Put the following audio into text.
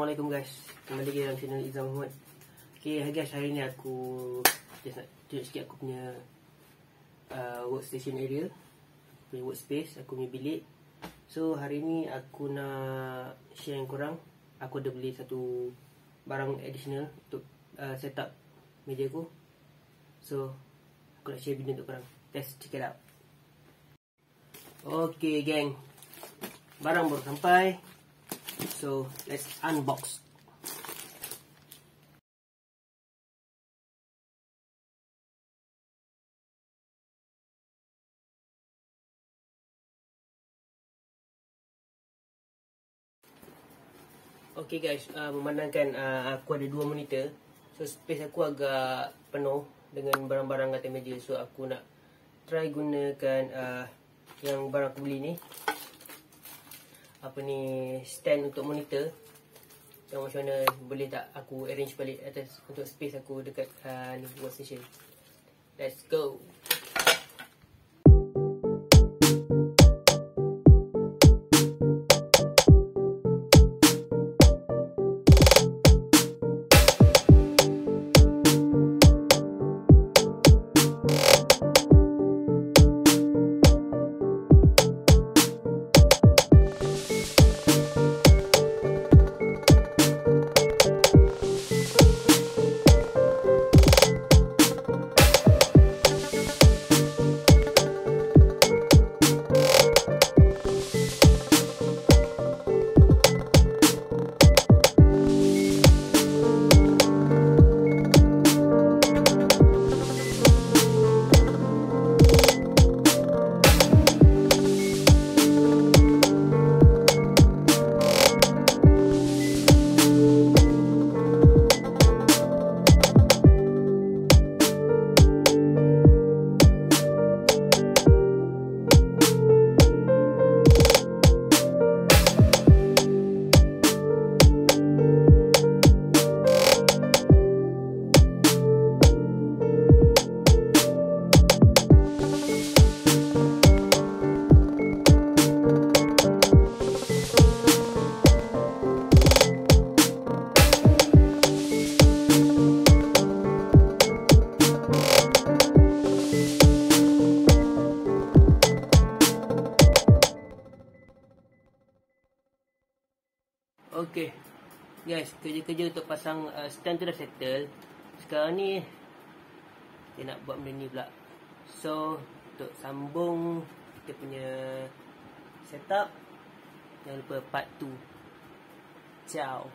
Assalamualaikum guys, kembali lagi dalam channel Izzah Muhammad. Okay guys, hari ni aku just nak tunjuk sikit aku punya workstation area, punya workspace, aku punya bilik. So hari ni aku nak share dengan korang. Aku ada beli satu barang additional untuk set up meja aku. So aku nak share video untuk korang. Let's check it out. Okay gang, barang baru sampai. So let's unbox. Okay guys, memandangkan aku ada dua monitor, so space aku agak penuh dengan barang-barang atas meja. So aku nak try gunakan yang barang aku beli ni, apa ni, stand untuk monitor. Tengok macam mana boleh tak aku arrange balik atas untuk space aku dekat ni workstation. Let's go. Okay guys, kerja-kerja untuk pasang stand tu dah settle. Sekarang ni kita nak buat benda ni pula. So untuk sambung kita punya setup, jangan lupa part 2. Ciao.